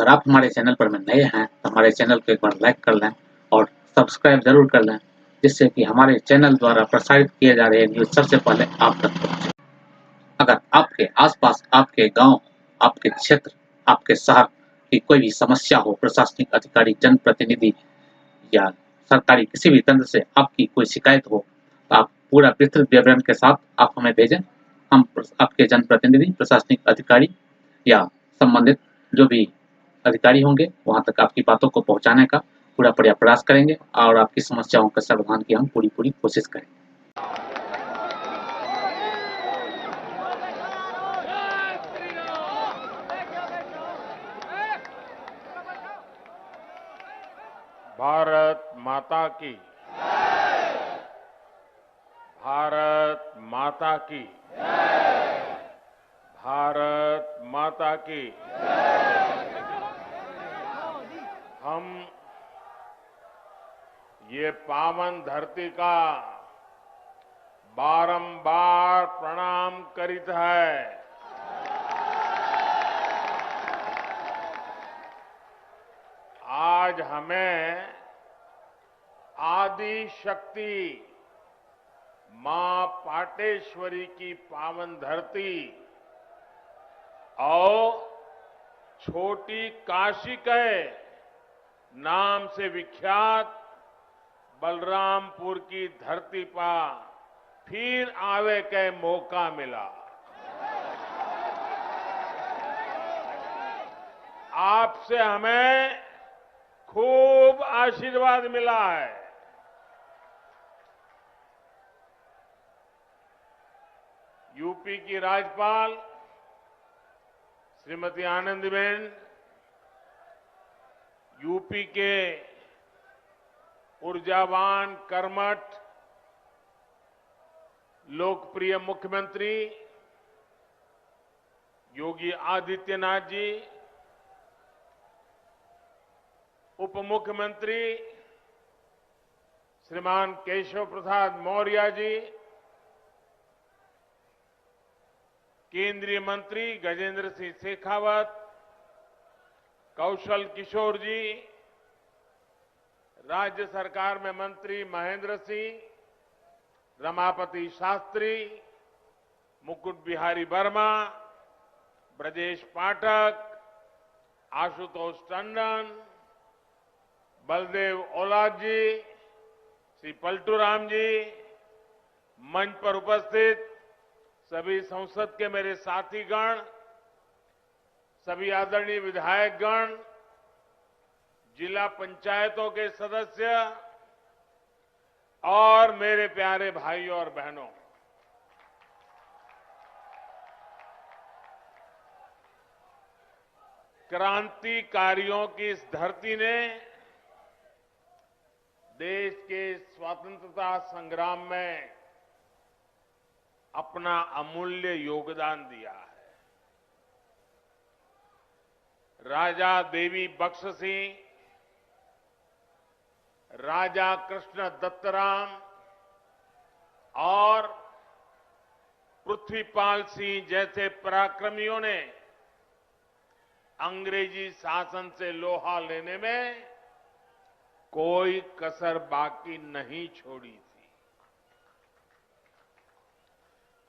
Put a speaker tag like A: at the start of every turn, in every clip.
A: अगर आप हमारे चैनल पर में नए हैं तो हमारे चैनल को एक बार लाइक कर लें और सब्सक्राइब ज़रूर कर लें, जिससे कि हमारे चैनल द्वारा प्रसारित किए जा रहे न्यूज़ सबसे पहले आप तक पहुँचे। अगर आपके आस-पास, आपके गाँव, आपके क्षेत्र, आपके शहर की कोई भी समस्या हो, प्रशासनिक अधिकारी, जनप्रतिनिधि या सरकारी किसी भी तंत्र से आपकी कोई शिकायत हो, तो आप पूरा विस्तृत विवरण के साथ आप हमें भेजें। हम आपके जनप्रतिनिधि, प्रशासनिक अधिकारी या संबंधित जो भी अधिकारी होंगे, वहाँ तक आपकी बातों को पहुँचाने का पूरा प्रयास करेंगे और आपकी समस्याओं का समाधान की हम पूरी कोशिश करेंगे।
B: भारत माता की, भारत माता की, भारत माता की। हम ये पावन धरती का बारंबार प्रणाम करित है। आज हमें आदि शक्ति मां पाटेश्वरी की पावन धरती और छोटी काशी के नाम से विख्यात बलरामपुर की धरती पर फिर आवे के मौका मिला। आपसे हमें खूब आशीर्वाद मिला है। यूपी की राज्यपाल श्रीमती आनंदीबेन, यूपी के ऊर्जावान, कर्मठ, लोकप्रिय मुख्यमंत्री योगी आदित्यनाथ जी, उप मुख्यमंत्री श्रीमान केशव प्रसाद मौर्य जी, केंद्रीय मंत्री गजेंद्र सिंह शेखावत, कौशल किशोर जी, राज्य सरकार में मंत्री महेंद्र सिंह, रमापति शास्त्री, मुकुट बिहारी वर्मा, ब्रजेश पाठक, आशुतोष टंडन, बलदेव ओलाद जी, श्री पलटूराम जी, मंच पर उपस्थित सभी संसद के मेरे साथीगण, सभी आदरणीय विधायकगण, जिला पंचायतों के सदस्य और मेरे प्यारे भाइयों और बहनों, क्रांतिकारियों की इस धरती ने देश के स्वतंत्रता संग्राम में अपना अमूल्य योगदान दिया है। राजा देवी बख्श सिंह, राजा कृष्ण दत्तराम और पृथ्वीपाल सिंह जैसे पराक्रमियों ने अंग्रेजी शासन से लोहा लेने में कोई कसर बाकी नहीं छोड़ी थी।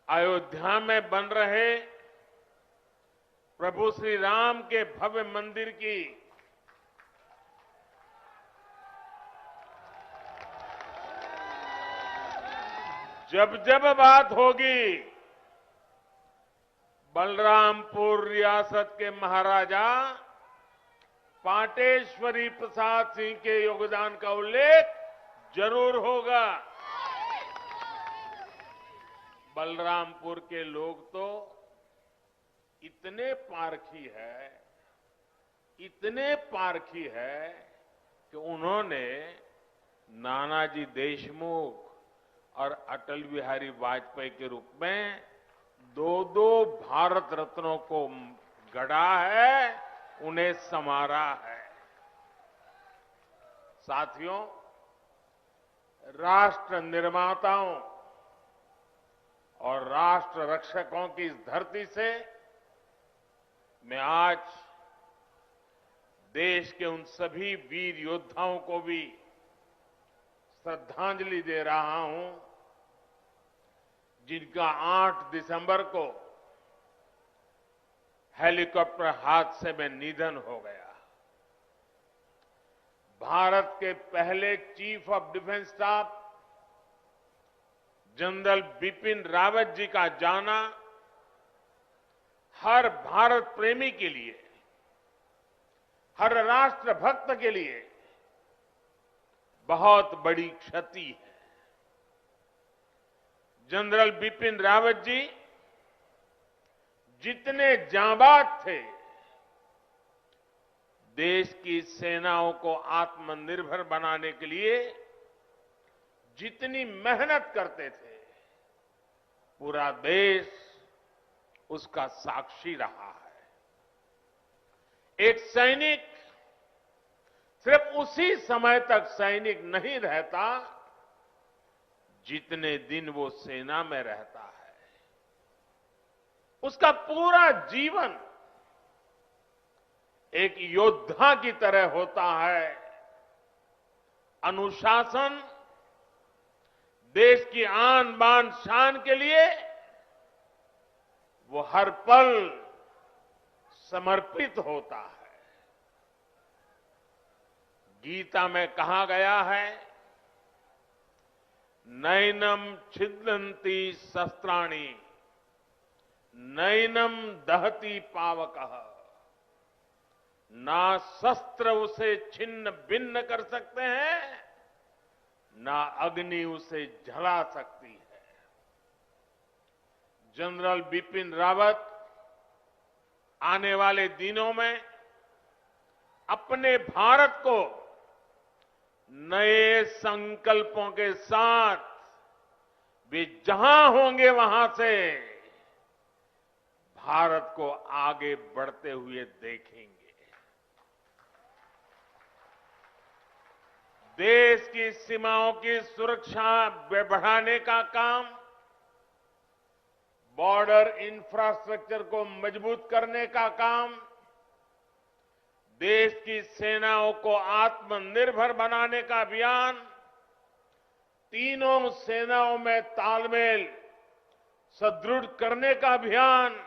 B: अयोध्या में बन रहे प्रभु श्री राम के भव्य मंदिर की जब बात होगी, बलरामपुर रियासत के महाराजा पाटेश्वरी प्रसाद सिंह के योगदान का उल्लेख जरूर होगा। बलरामपुर के लोग तो इतने पारखी है कि उन्होंने नानाजी देशमुख और अटल बिहारी वाजपेयी के रूप में दो भारत रत्नों को गढ़ा है, उन्हें संवारा है। साथियों, राष्ट्र निर्माताओं और राष्ट्र रक्षकों की इस धरती से मैं आज देश के उन सभी वीर योद्धाओं को भी श्रद्धांजलि दे रहा हूं जिनका 8 दिसंबर को हेलीकॉप्टर हादसे में निधन हो गया। भारत के पहले chief of defence staff general Bipin Rawat ji का जाना हर भारत प्रेमी के लिए, हर राष्ट्र भक्त के लिए बहुत बड़ी क्षति है। जनरल बिपिन रावत जी जितने जांबाज थे, देश की सेनाओं को आत्मनिर्भर बनाने के लिए जितनी मेहनत करते थे, पूरा देश उसका साक्षी रहा है। एक सैनिक सिर्फ उसी समय तक सैनिक नहीं रहता जितने दिन वो सेना में रहता है। उसका पूरा जीवन एक योद्धा की तरह होता है। अनुशासन, देश की आन बान शान के लिए वो हर पल समर्पित होता है। गीता में कहा गया है, नैनम छिदन्ति शस्त्राणि नैनम दहति पावकः, ना शस्त्र उसे छिन्न भिन्न कर सकते हैं, ना अग्नि उसे जला सकती है। जनरल बिपिन रावत आने वाले दिनों में अपने भारत को नए संकल्पों के साथ वे जहां होंगे वहां से भारत को आगे बढ़ते हुए देखेंगे। देश की सीमाओं की सुरक्षा बढ़ाने का काम, बॉर्डर इंफ्रास्ट्रक्चर को मजबूत करने का काम, देश की सेनाओं को आत्मनिर्भर बनाने का अभियान, तीनों सेनाओं में तालमेल सुदृढ़ करने का अभियान,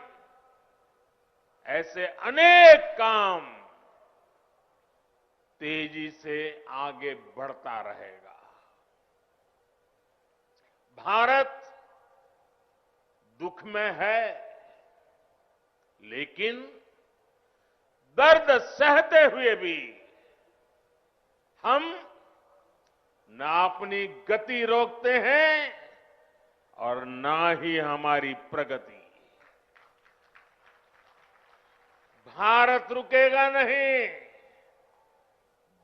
B: ऐसे अनेक काम तेजी से आगे बढ़ता रहेगा। भारत दुख में है, लेकिन दर्द सहते हुए भी हम ना अपनी गति रोकते हैं और ना ही हमारी प्रगति। भारत रुकेगा नहीं,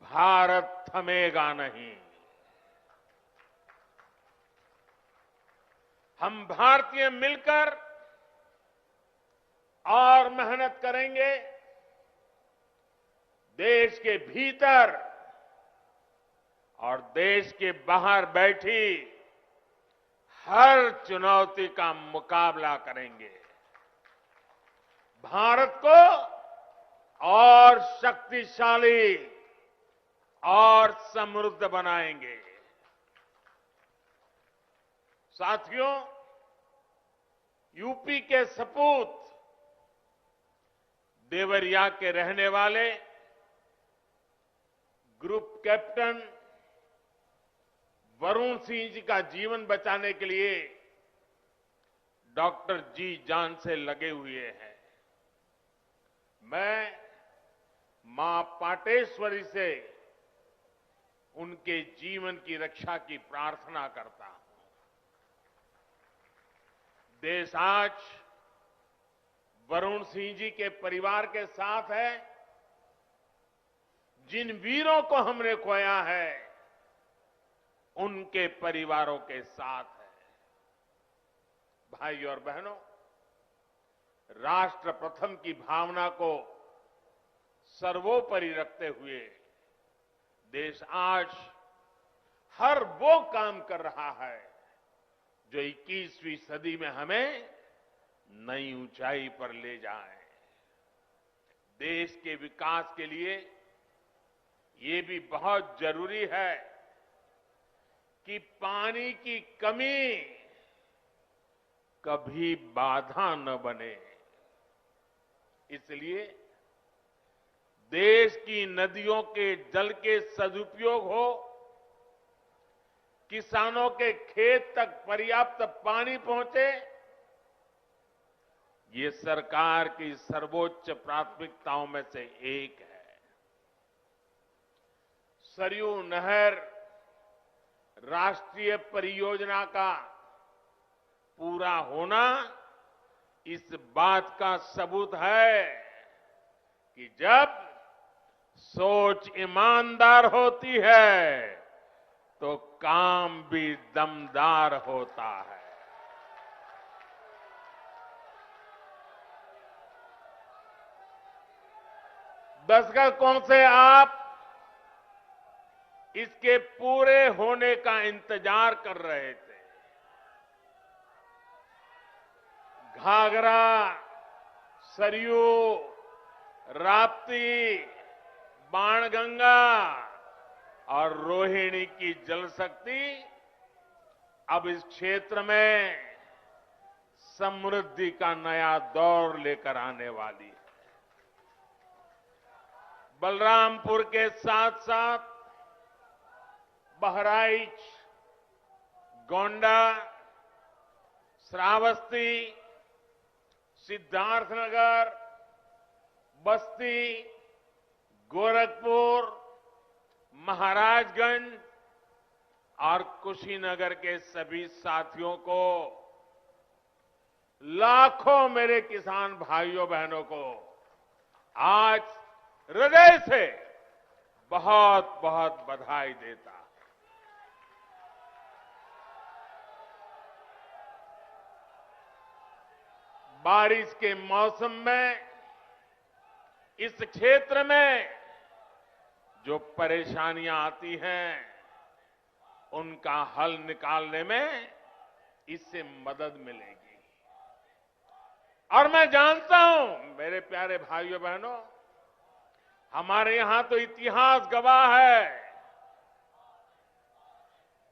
B: भारत थमेगा नहीं। हम भारतीय मिलकर और मेहनत करेंगे। देश के भीतर और देश के बाहर बैठी हर चुनौती का मुकाबला करेंगे। भारत को और शक्तिशाली और समृद्ध बनाएंगे। साथियों, यूपी के सपूत देवरिया के रहने वाले ग्रुप कैप्टन वरुण सिंह जी का जीवन बचाने के लिए डॉक्टर जी जान से लगे हुए हैं। मैं मां पाटेश्वरी से उनके जीवन की रक्षा की प्रार्थना करता हूं। देश आज वरुण सिंह जी के परिवार के साथ है। जिन वीरों को हमने खोया है, उनके परिवारों के साथ है। भाई और बहनों, राष्ट्र प्रथम की भावना को सर्वोपरि रखते हुए देश आज हर वो काम कर रहा है जो 21वीं सदी में हमें नई ऊंचाई पर ले जाए। देश के विकास के लिए ये भी बहुत जरूरी है कि पानी की कमी कभी बाधा न बने। इसलिए देश की नदियों के जल के सदुपयोग हो, किसानों के खेत तक पर्याप्त पानी पहुंचे, ये सरकार की सर्वोच्च प्राथमिकताओं में से एक है। सरयू नहर राष्ट्रीय परियोजना का पूरा होना इस बात का सबूत है कि जब सोच ईमानदार होती है तो काम भी दमदार होता है। दशकों से आप इसके पूरे होने का इंतजार कर रहे थे। घाघरा, सरयू, राप्ती, बाणगंगा और रोहिणी की जल शक्ति अब इस क्षेत्र में समृद्धि का नया दौर लेकर आने वाली है। बलरामपुर के साथ साथ बहराइच, गोंडा, श्रावस्ती, सिद्धार्थनगर, बस्ती, गोरखपुर, महाराजगंज और कुशीनगर के सभी साथियों को, लाखों मेरे किसान भाइयों बहनों को आज हृदय से बहुत बहुत बधाई देता। बारिश के मौसम में इस क्षेत्र में जो परेशानियां आती हैं उनका हल निकालने में इससे मदद मिलेगी। और मैं जानता हूं मेरे प्यारे भाइयों बहनों, हमारे यहां तो इतिहास गवाह है,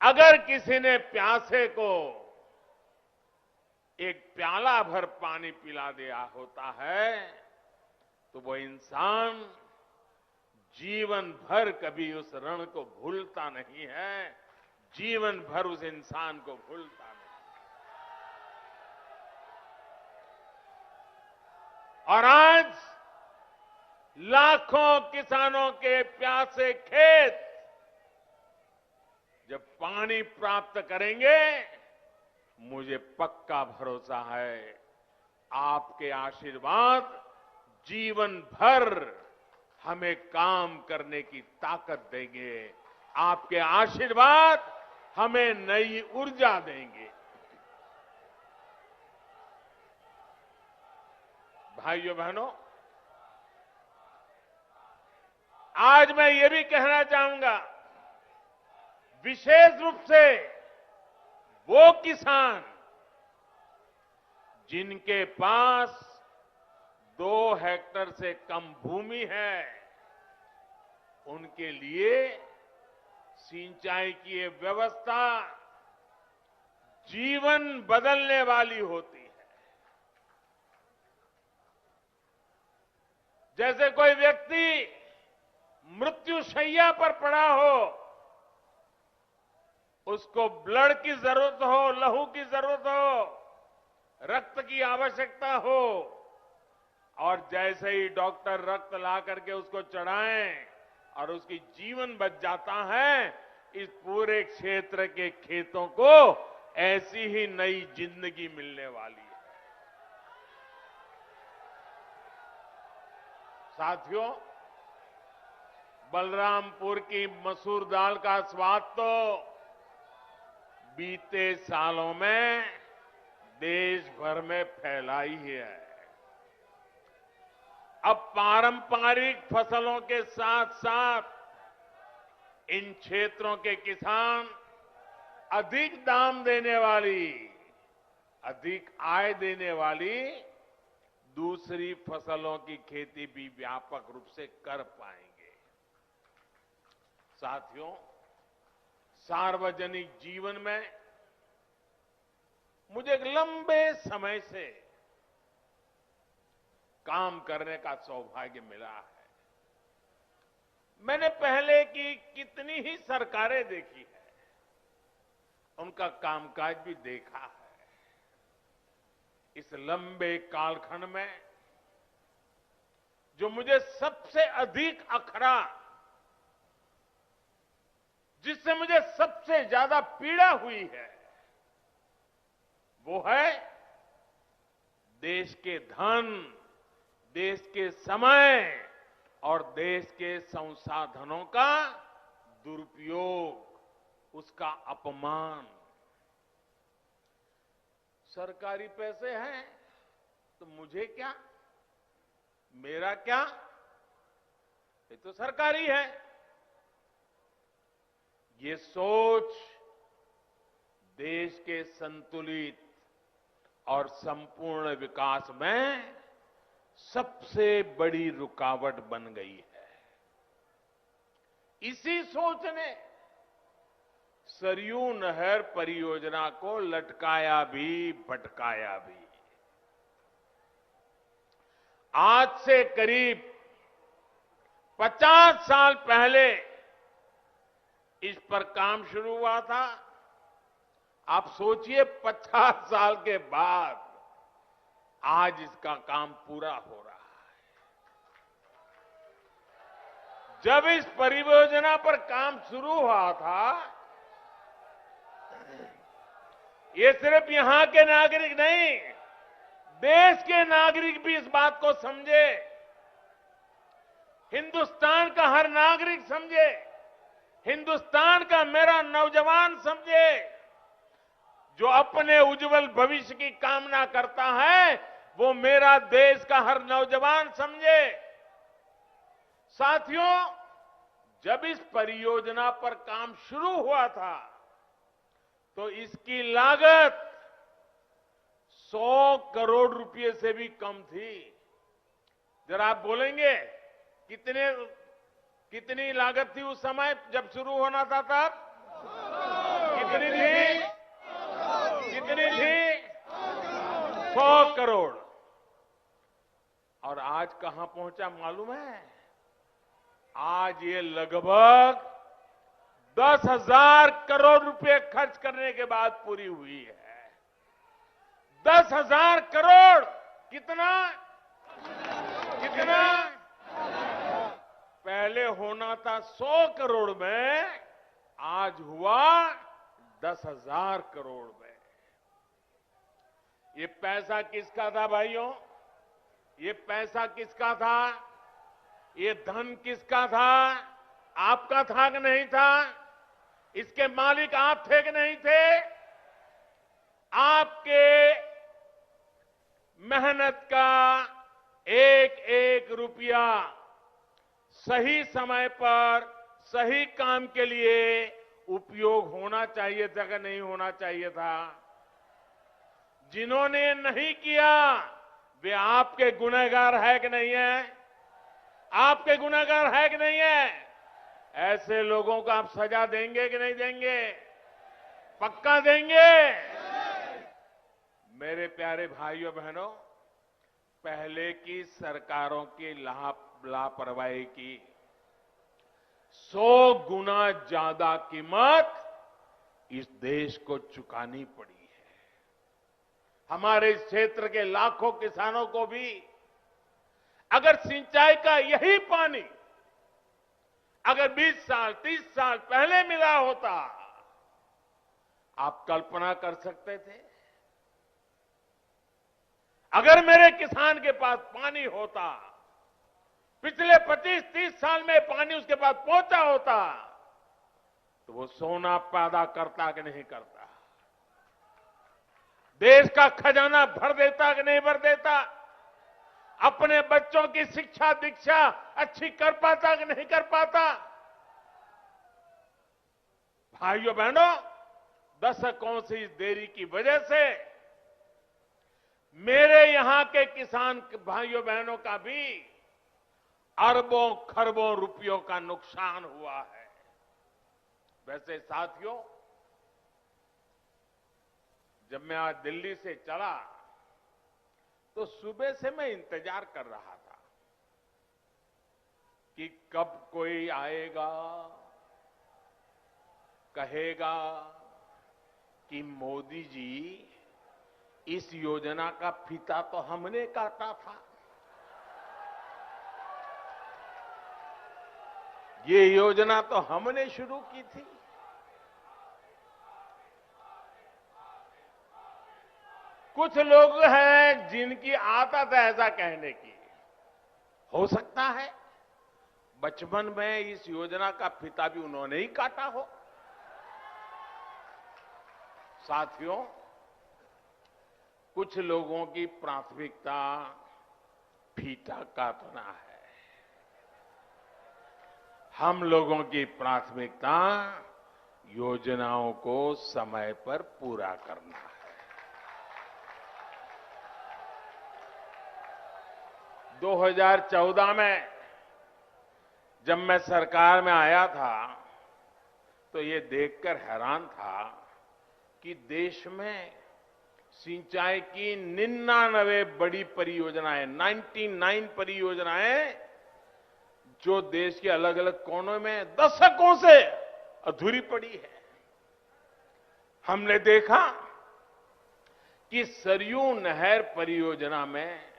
B: अगर किसी ने प्यासे को एक प्याला भर पानी पिला दिया होता है तो वो इंसान जीवन भर कभी उस ऋण को भूलता नहीं है, जीवन भर उस इंसान को भूलता नहीं। और आज लाखों किसानों के प्यासे खेत जब पानी प्राप्त करेंगे, मुझे पक्का भरोसा है आपके आशीर्वाद जीवन भर हमें काम करने की ताकत देंगे, आपके आशीर्वाद हमें नई ऊर्जा देंगे। भाइयों बहनों, आज मैं ये भी कहना चाहूंगा, विशेष रूप से वो किसान जिनके पास 2 हेक्टेयर से कम भूमि है, उनके लिए सिंचाई की ये व्यवस्था जीवन बदलने वाली होती है। जैसे कोई व्यक्ति मृत्युशैया पर पड़ा हो, उसको ब्लड की जरूरत हो, लहू की जरूरत हो, रक्त की आवश्यकता हो, और जैसे ही डॉक्टर रक्त ला करके उसको चढ़ाएं और उसकी जीवन बच जाता है, इस पूरे क्षेत्र के खेतों को ऐसी ही नई जिंदगी मिलने वाली है। साथियों, बलरामपुर की मसूर दाल का स्वाद तो बीते सालों में देश भर में फैला ही है। अब पारंपरिक फसलों के साथ साथ इन क्षेत्रों के किसान अधिक दाम देने वाली, अधिक आय देने वाली दूसरी फसलों की खेती भी व्यापक रूप से कर पाएंगे। साथियों, सार्वजनिक जीवन में मुझे एक लंबे समय से काम करने का सौभाग्य मिला है। मैंने पहले की कितनी ही सरकारें देखी है, उनका कामकाज भी देखा है। इस लंबे कालखंड में जो मुझे सबसे अधिक अखरा, जिससे मुझे सबसे ज्यादा पीड़ा हुई है, वो है देश के धन, देश के समय और देश के संसाधनों का दुरुपयोग, उसका अपमान। सरकारी पैसे हैं तो मुझे क्या, मेरा क्या, ये तो सरकारी है। ये सोच देश के संतुलित और संपूर्ण विकास में सबसे बड़ी रुकावट बन गई है। इसी सोच ने सरयू नहर परियोजना को लटकाया भी भटकाया भी। आज से करीब 50 साल पहले इस पर काम शुरू हुआ था। आप सोचिए 50 साल के बाद आज इसका काम पूरा हो रहा है। जब इस परियोजना पर काम शुरू हुआ था, ये सिर्फ यहां के नागरिक नहीं, देश के नागरिक भी इस बात को समझे, हिंदुस्तान का हर नागरिक समझे, हिंदुस्तान का मेरा नौजवान समझे, जो अपने उज्जवल भविष्य की कामना करता है, वो मेरा देश का हर नौजवान समझे। साथियों, जब इस परियोजना पर काम शुरू हुआ था तो इसकी लागत 100 करोड़ रुपए से भी कम थी। जरा आप बोलेंगे कितनी लागत थी उस समय जब शुरू होना था तब? कितनी थी? कितनी थी? 100 करोड़। और आज कहां पहुंचा मालूम है? आज ये लगभग 10,000 करोड़ रुपए खर्च करने के बाद पूरी हुई है। 10,000 करोड़ कितना? कितना? पहले होना था 100 करोड़ में, आज हुआ 10,000 करोड़ में। ये पैसा किसका था भाइयों? ये पैसा किसका था? ये धन किसका था? आपका था कि नहीं था? इसके मालिक आप थे कि नहीं थे? आपके मेहनत का एक एक रुपया सही समय पर सही काम के लिए उपयोग होना चाहिए था कि नहीं होना चाहिए था? जिन्होंने नहीं किया वे आपके गुनहगार है कि नहीं है? आपके गुनहगार है कि नहीं है? ऐसे लोगों को आप सजा देंगे कि नहीं देंगे? पक्का देंगे? मेरे प्यारे भाइयों बहनों, पहले की सरकारों की लापरवाही की 100 गुना ज्यादा कीमत इस देश को चुकानी पड़ी है। हमारे इस क्षेत्र के लाखों किसानों को भी अगर सिंचाई का यही पानी अगर 20 साल 30 साल पहले मिला होता, आप कल्पना कर सकते थे? अगर मेरे किसान के पास पानी होता, पिछले 25-30 साल में पानी उसके पास पहुंचा होता, तो वो सोना पैदा करता कि नहीं करता? देश का खजाना भर देता कि नहीं भर देता? अपने बच्चों की शिक्षा दीक्षा अच्छी कर पाता कि नहीं कर पाता? भाइयों बहनों, दशकों से इस देरी की वजह से मेरे यहां के किसान भाइयों बहनों का भी अरबों खरबों रुपयों का नुकसान हुआ है। वैसे साथियों, जब मैं आज दिल्ली से चला तो सुबह से मैं इंतजार कर रहा था कि कब कोई आएगा, कहेगा कि मोदी जी, इस योजना का फीता तो हमने काटा था, ये योजना तो हमने शुरू की थी। कुछ लोग हैं जिनकी आदत है ऐसा कहने की। हो सकता है बचपन में इस योजना का फीता भी उन्होंने ही काटा हो। साथियों, कुछ लोगों की प्राथमिकता फीता काटना है, हम लोगों की प्राथमिकता योजनाओं को समय पर पूरा करना है। 2014 में जब मैं सरकार में आया था तो ये देखकर हैरान था कि देश में सिंचाई की 99 बड़ी परियोजनाएं, 99 परियोजनाएं जो देश के अलग अलग कोनों में दशकों से अधूरी पड़ी है। हमने देखा कि सरयू नहर परियोजना में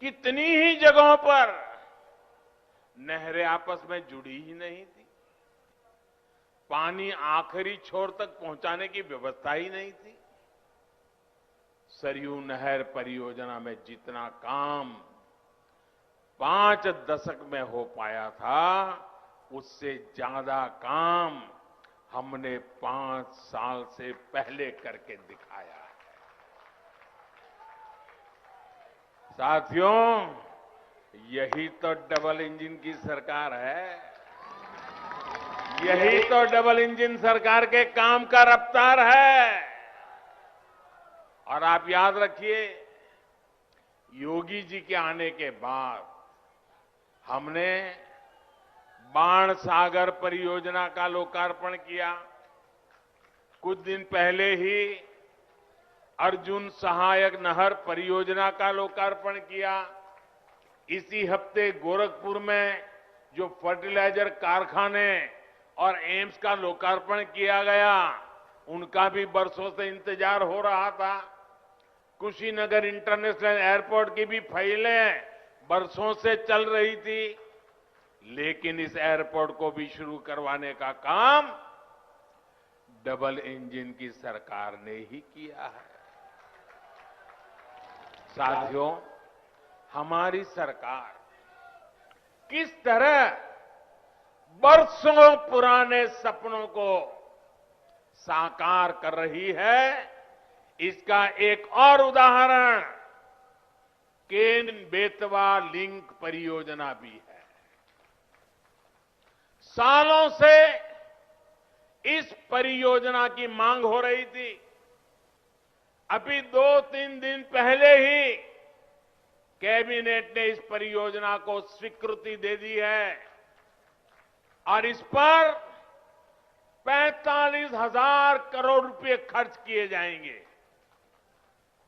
B: कितनी ही जगहों पर नहरें आपस में जुड़ी ही नहीं थी, पानी आखिरी छोर तक पहुंचाने की व्यवस्था ही नहीं थी। सरयू नहर परियोजना में जितना काम 5 दशक में हो पाया था, उससे ज्यादा काम हमने 5 साल से पहले करके दिखाया है। साथियों, यही तो डबल इंजन की सरकार है, यही तो डबल इंजन सरकार के काम का रफ्तार है। और आप याद रखिए, योगी जी के आने के बाद हमने बाण सागर परियोजना का लोकार्पण किया। कुछ दिन पहले ही अर्जुन सहायक नहर परियोजना का लोकार्पण किया। इसी हफ्ते गोरखपुर में जो फर्टिलाइजर कारखाने और एम्स का लोकार्पण किया गया, उनका भी बरसों से इंतजार हो रहा था। कुशीनगर इंटरनेशनल एयरपोर्ट की भी फाइलें बरसों से चल रही थी, लेकिन इस एयरपोर्ट को भी शुरू करवाने का काम डबल इंजन की सरकार ने ही किया है। साथियों, हमारी सरकार किस तरह बरसों पुराने सपनों को साकार कर रही है, इसका एक और उदाहरण केन बेतवा लिंक परियोजना भी है। सालों से इस परियोजना की मांग हो रही थी। अभी 2-3 दिन पहले ही कैबिनेट ने इस परियोजना को स्वीकृति दे दी है और इस पर 45,000 करोड़ रुपए खर्च किए जाएंगे।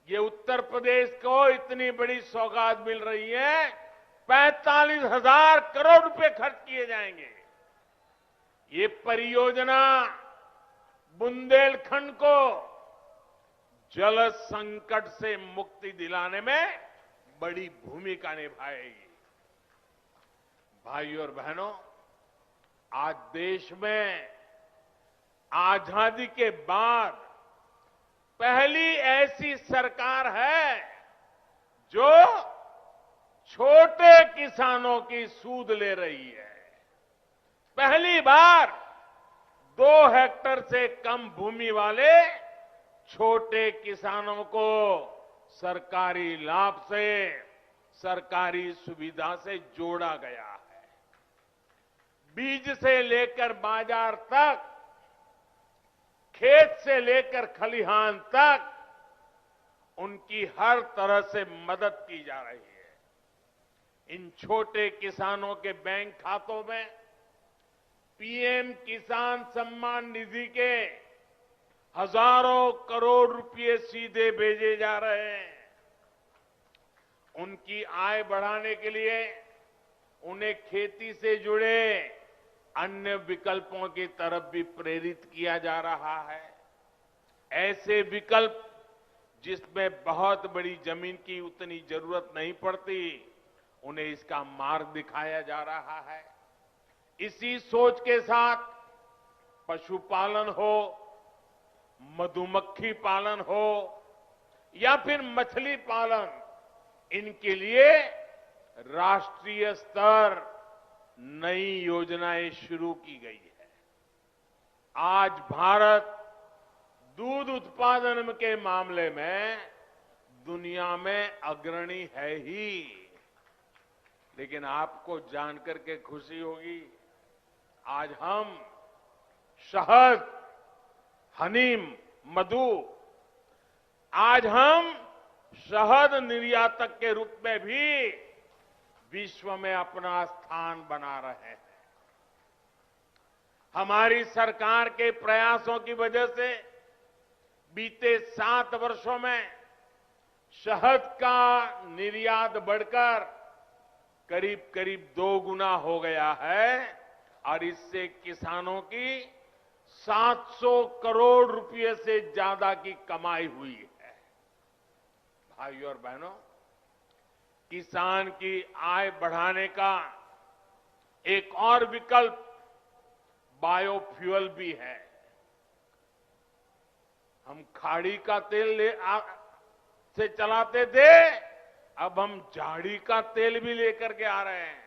B: ये उत्तर प्रदेश को इतनी बड़ी सौगात मिल रही है, 45,000 करोड़ रुपए खर्च किए जाएंगे। ये परियोजना बुंदेलखंड को जल संकट से मुक्ति दिलाने में बड़ी भूमिका निभाएगी। भाइयों और बहनों, आज देश में आजादी के बाद पहली ऐसी सरकार है जो छोटे किसानों की सूद ले रही है। पहली बार 2 हेक्टेयर से कम भूमि वाले छोटे किसानों को सरकारी लाभ से, सरकारी सुविधा से जोड़ा गया है। बीज से लेकर बाजार तक, खेत से लेकर खलिहान तक उनकी हर तरह से मदद की जा रही है। इन छोटे किसानों के बैंक खातों में पीएम किसान सम्मान निधि के हजारों करोड़ रुपए सीधे भेजे जा रहे हैं। उनकी आय बढ़ाने के लिए उन्हें खेती से जुड़े अन्य विकल्पों की तरफ भी प्रेरित किया जा रहा है। ऐसे विकल्प जिसमें बहुत बड़ी जमीन की उतनी जरूरत नहीं पड़ती, उन्हें इसका मार्ग दिखाया जा रहा है। इसी सोच के साथ पशुपालन हो, मधुमक्खी पालन हो या फिर मछली पालन, इनके लिए राष्ट्रीय स्तर नई योजनाएं शुरू की गई है। आज भारत दूध उत्पादन के मामले में दुनिया में अग्रणी है ही। लेकिन आपको जानकर के खुशी होगी, आज हम शहद, हनी, मधु, आज हम शहद निर्यातक के रूप में भी विश्व में अपना स्थान बना रहे हैं। हमारी सरकार के प्रयासों की वजह से बीते 7 वर्षों में शहद का निर्यात बढ़कर करीब करीब 2 गुना हो गया है और इससे किसानों की 700 करोड़ रुपए से ज्यादा की कमाई हुई है। भाइयों और बहनों, किसान की आय बढ़ाने का एक और विकल्प बायोफ्यूल भी है। हम खाड़ी का तेल से चलाते थे, अब हम झाड़ी का तेल भी लेकर के आ रहे हैं।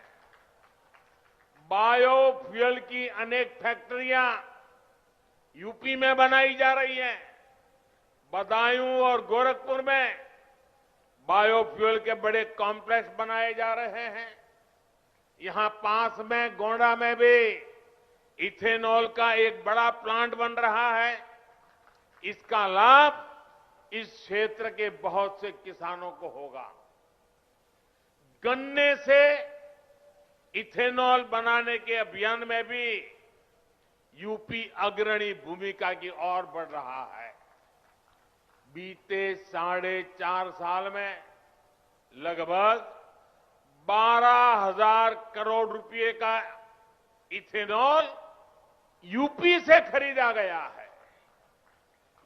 B: बायोफ्यूल की अनेक फैक्ट्रियां यूपी में बनाई जा रही हैं। बदायूं और गोरखपुर में बायोफ्यूल के बड़े कॉम्प्लेक्स बनाए जा रहे हैं। यहां पास में गोंडा में भी इथेनॉल का एक बड़ा प्लांट बन रहा है। इसका लाभ इस क्षेत्र के बहुत से किसानों को होगा। गन्ने से इथेनॉल बनाने के अभियान में भी यूपी अग्रणी भूमिका की ओर बढ़ रहा है। बीते 4.5 साल में लगभग 12,000 करोड़ रुपए का इथेनॉल यूपी से खरीदा गया है।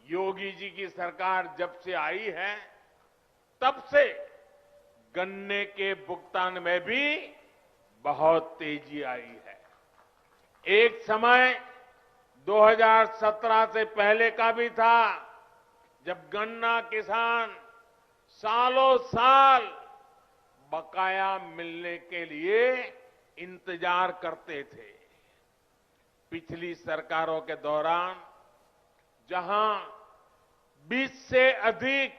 B: योगी जी की सरकार जब से आई है, तब से गन्ने के भुगतान में भी बहुत तेजी आई है। एक समय 2017 से पहले का भी था, जब गन्ना किसान सालों साल बकाया मिलने के लिए इंतजार करते थे। पिछली सरकारों के दौरान जहां 20 से अधिक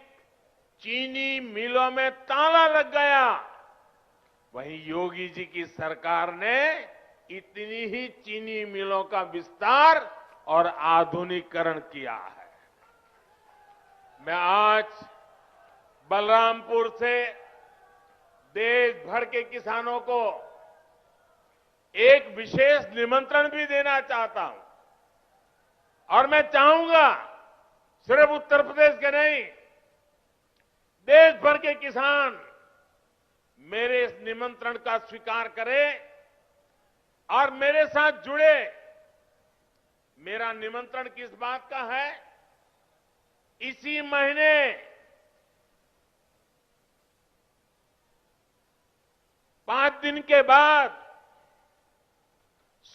B: चीनी मिलों में ताला लग गया, वहीं योगी जी की सरकार ने इतनी ही चीनी मिलों का विस्तार और आधुनिकीकरण किया है। मैं आज बलरामपुर से देश भर के किसानों को एक विशेष निमंत्रण भी देना चाहता हूं और मैं चाहूंगा सिर्फ उत्तर प्रदेश के नहीं, देश भर के किसान मेरे इस निमंत्रण का स्वीकार करें और मेरे साथ जुड़े। मेरा निमंत्रण किस बात का है? इसी महीने 5 दिन के बाद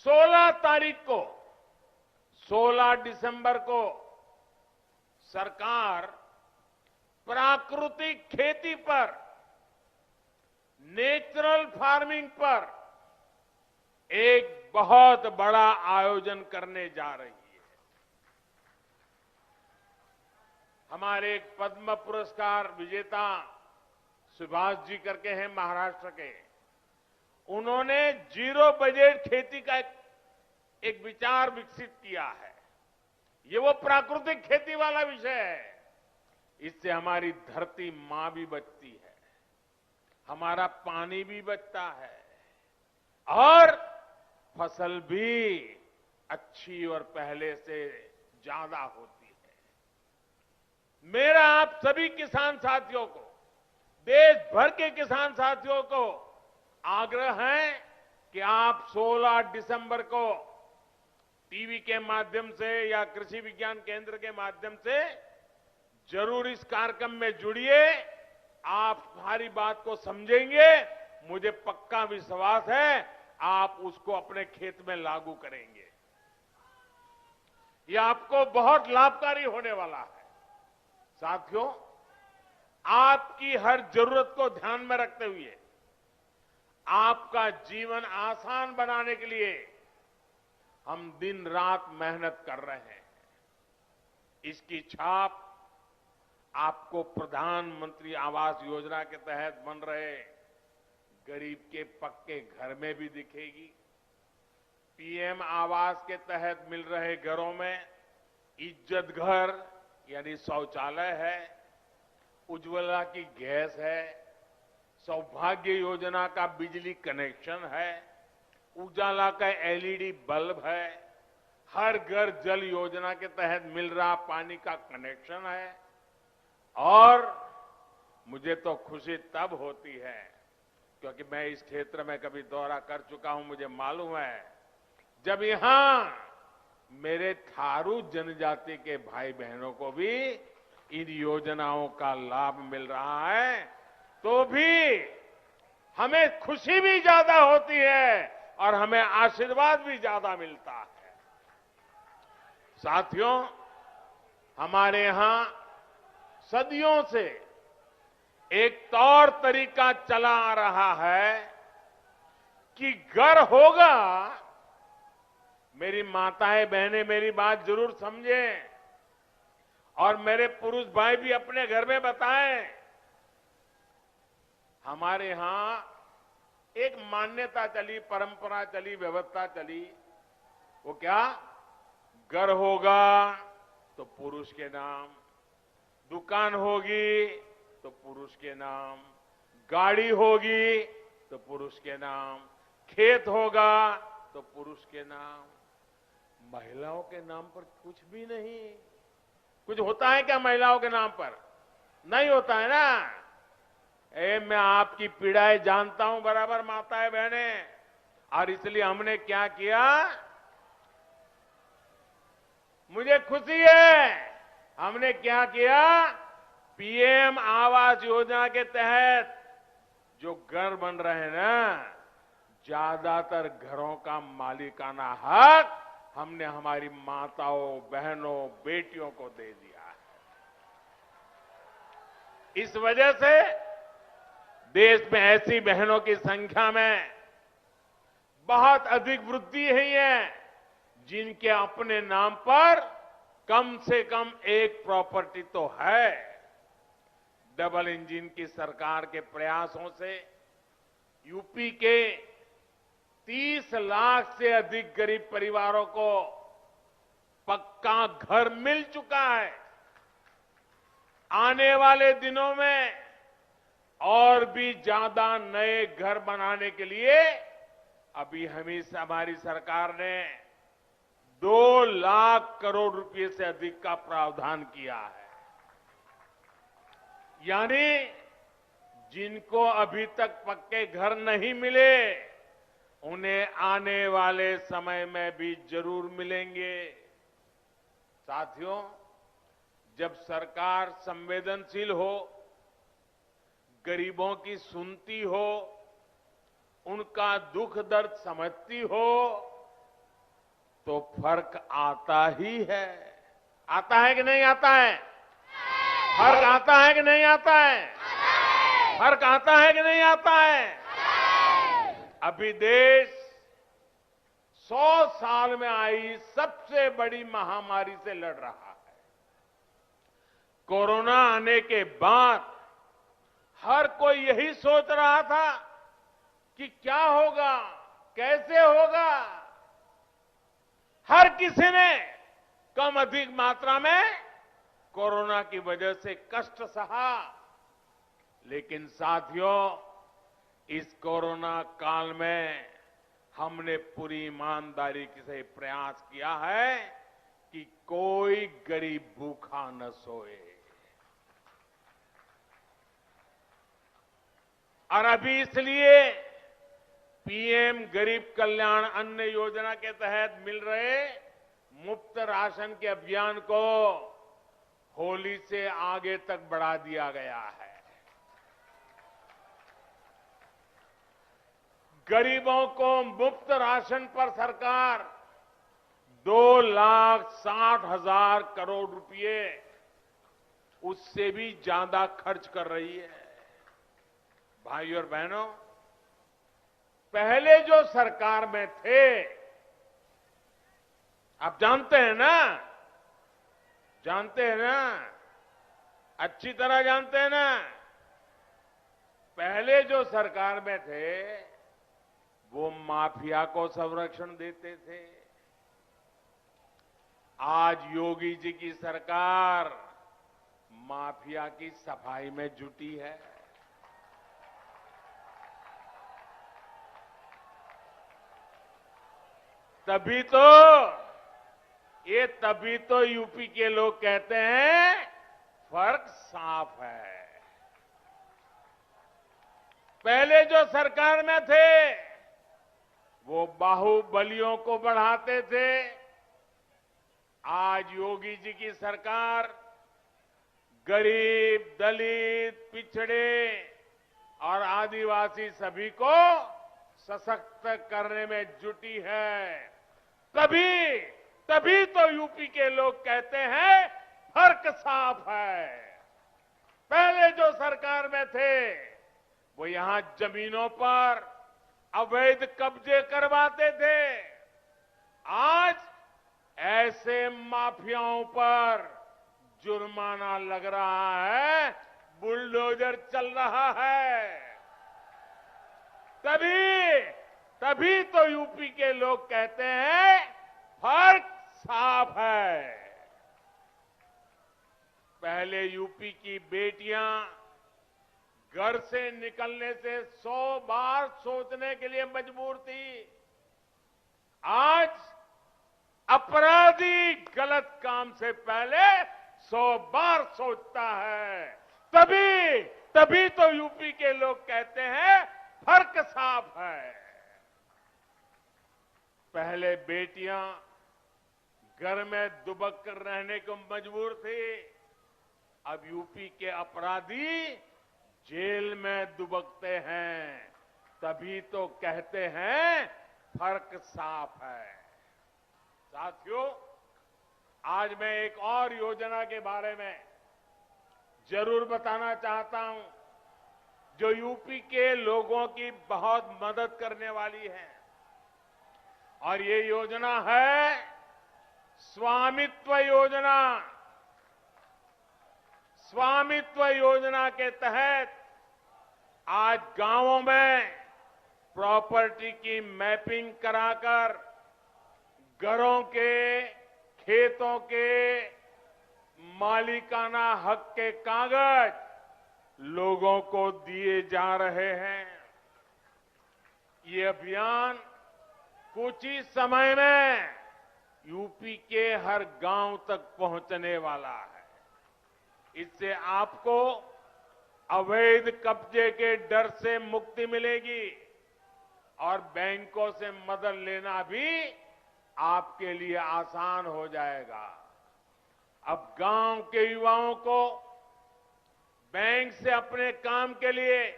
B: 16 तारीख को, 16 दिसंबर को सरकार प्राकृतिक खेती पर, नेचुरल फार्मिंग पर एक बहुत बड़ा आयोजन करने जा रही है। हमारे एक पद्म पुरस्कार विजेता सुभाष जी करके हैं महाराष्ट्र के, उन्होंने जीरो बजट खेती का एक विचार विकसित किया है। ये वो प्राकृतिक खेती वाला विषय है। इससे हमारी धरती मां भी बचती है, हमारा पानी भी बचता है और फसल भी अच्छी और पहले से ज्यादा होती है। मेरा आप सभी किसान साथियों को, देश भर के किसान साथियों को आग्रह है कि आप 16 दिसंबर को टीवी के माध्यम से या कृषि विज्ञान केंद्र के माध्यम से जरूर इस कार्यक्रम में जुड़िए। आप हमारी बात को समझेंगे, मुझे पक्का विश्वास है आप उसको अपने खेत में लागू करेंगे। यह आपको बहुत लाभकारी होने वाला है। साथियों, आपकी हर जरूरत को ध्यान में रखते हुए आपका जीवन आसान बनाने के लिए हम दिन रात मेहनत कर रहे हैं। इसकी छाप आपको प्रधानमंत्री आवास योजना के तहत बन रहे गरीब के पक्के घर में भी दिखेगी। पीएम आवास के तहत मिल रहे घरों में इज्जत घर यानी शौचालय है, उज्ज्वला की गैस है, सौभाग्य योजना का बिजली कनेक्शन है, उजाला का एलईडी बल्ब है, हर घर जल योजना के तहत मिल रहा पानी का कनेक्शन है। और मुझे तो खुशी तब होती है क्योंकि मैं इस क्षेत्र में कभी दौरा कर चुका हूं, मुझे मालूम है जब यहां मेरे थारू जनजाति के भाई बहनों को भी इन योजनाओं का लाभ मिल रहा है तो भी हमें खुशी भी ज्यादा होती है और हमें आशीर्वाद भी ज्यादा मिलता है। साथियों, हमारे यहां सदियों से एक तौर तरीका चला आ रहा है कि घर होगा। मेरी माताएं बहनें मेरी बात जरूर समझें और मेरे पुरुष भाई भी अपने घर में बताएं। हमारे यहां एक मान्यता चली, परंपरा चली, व्यवस्था चली। वो क्या? घर होगा तो पुरुष के नाम, दुकान होगी तो पुरुष के नाम, गाड़ी होगी तो पुरुष के नाम, खेत होगा तो पुरुष के नाम। महिलाओं के नाम पर कुछ भी नहीं। कुछ होता है क्या महिलाओं के नाम पर? नहीं होता है ना। मैं आपकी पीड़ाएं जानता हूं बराबर माताएं बहनें, और इसलिए हमने क्या किया, मुझे खुशी है हमने क्या किया, पीएम आवास योजना के तहत जो घर बन रहे हैं ना, ज्यादातर घरों का मालिकाना हक हमने हमारी माताओं, बहनों, बेटियों को दे दिया है। इस वजह से देश में ऐसी बहनों की संख्या में बहुत अधिक वृद्धि हुई है जिनके अपने नाम पर कम से कम एक प्रॉपर्टी तो है। डबल इंजन की सरकार के प्रयासों से यूपी के 30 लाख से अधिक गरीब परिवारों को पक्का घर मिल चुका है। आने वाले दिनों में और भी ज्यादा नए घर बनाने के लिए अभी हमारी सरकार ने 2 लाख करोड़ रुपए से अधिक का प्रावधान किया है। यानी जिनको अभी तक पक्के घर नहीं मिले उन्हें आने वाले समय में भी जरूर मिलेंगे। साथियों, जब सरकार संवेदनशील हो, गरीबों की सुनती हो, उनका दुख दर्द समझती हो तो फर्क आता ही है। आता है कि नहीं आता है? फर्क आता है कि नहीं आता है? फर्क आता है कि नहीं आता है? अभी देश 100 साल में आई सबसे बड़ी महामारी से लड़ रहा है। कोरोना आने के बाद हर कोई यही सोच रहा था कि क्या होगा, कैसे होगा। हर किसी ने कम अधिक मात्रा में कोरोना की वजह से कष्ट सहा। लेकिन साथियों, इस कोरोना काल में हमने पूरी ईमानदारी से प्रयास किया है कि कोई गरीब भूखा न सोए। और अभी इसलिए पीएम गरीब कल्याण अन्न योजना के तहत मिल रहे मुफ्त राशन के अभियान को होली से आगे तक बढ़ा दिया गया है। गरीबों को मुफ्त राशन पर सरकार 2,60,000 करोड़ रुपए उससे भी ज्यादा खर्च कर रही है। भाई और बहनों, पहले जो सरकार में थे, आप जानते हैं ना, अच्छी तरह जानते हैं ना, पहले जो सरकार में थे वो माफिया को संरक्षण देते थे। आज योगी जी की सरकार माफिया की सफाई में जुटी है। तभी तो यूपी के लोग कहते हैं फर्क साफ है। पहले जो सरकार में थे वो बाहुबलियों को बढ़ाते थे। आज योगी जी की सरकार गरीब, दलित, पिछड़े और आदिवासी सभी को सशक्त करने में जुटी है। तभी तो यूपी के लोग कहते हैं फर्क साफ है। पहले जो सरकार में थे वो यहां जमीनों पर अवैध कब्जे करवाते थे। आज ऐसे माफियाओं पर जुर्माना लग रहा है, बुलडोजर चल रहा है। तभी तो यूपी के लोग कहते हैं फर्क साफ है। पहले यूपी की बेटियां घर से निकलने से 100 बार सोचने के लिए मजबूर थी। आज अपराधी गलत काम से पहले 100 बार सोचता है। तभी तो यूपी के लोग कहते हैं फर्क साफ है। पहले बेटियां घर में दुबक कर रहने को मजबूर थी। अब यूपी के अपराधी जेल में दुबकते हैं। तभी तो कहते हैं फर्क साफ है। साथियों, आज मैं एक और योजना के बारे में जरूर बताना चाहता हूं जो यूपी के लोगों की बहुत मदद करने वाली है। और ये योजना है स्वामित्व योजना। स्वामित्व योजना के तहत आज गांवों में प्रॉपर्टी की मैपिंग कराकर घरों के, खेतों के मालिकाना हक के कागज लोगों को दिए जा रहे हैं। ये अभियान कुछ ही समय में यूपी के हर गांव तक पहुंचने वाला है। इससे आपको अवैध कब्जे के डर से मुक्ति मिलेगी और बैंकों से मदद लेना भी आपके लिए आसान हो जाएगा। अब गांव के युवाओं को बैंक से अपने काम के लिए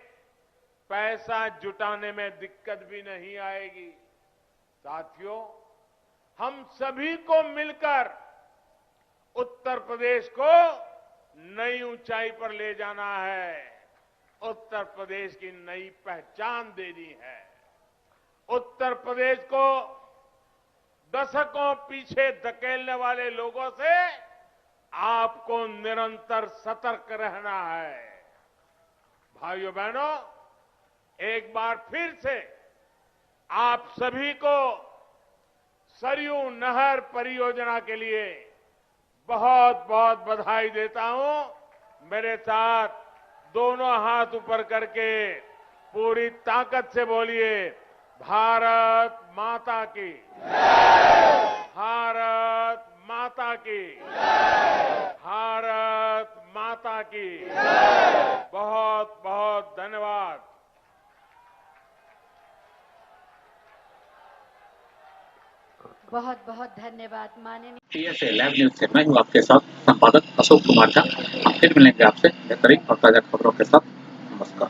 B: पैसा जुटाने में दिक्कत भी नहीं आएगी। साथियों, हम सभी को मिलकर उत्तर प्रदेश को नई ऊंचाई पर ले जाना है। उत्तर प्रदेश की नई पहचान देनी है। उत्तर प्रदेश को दशकों पीछे धकेलने वाले लोगों से आपको निरंतर सतर्क रहना है। भाइयों बहनों, एक बार फिर से आप सभी को सरयू नहर परियोजना के लिए बहुत बहुत बधाई देता हूं। मेरे साथ दोनों हाथ ऊपर करके पूरी ताकत से बोलिए, भारत माता की, भारत माता की, भारत माता की। बहुत बहुत धन्यवाद।
C: बहुत बहुत धन्यवाद माननीय।
A: PSA लैब न्यूज से मैं हूँ आपके साथ संपादक अशोक कुमार झा। हम फिर मिलेंगे आपसे बेहतरीन और ताजा खबरों के साथ। नमस्कार।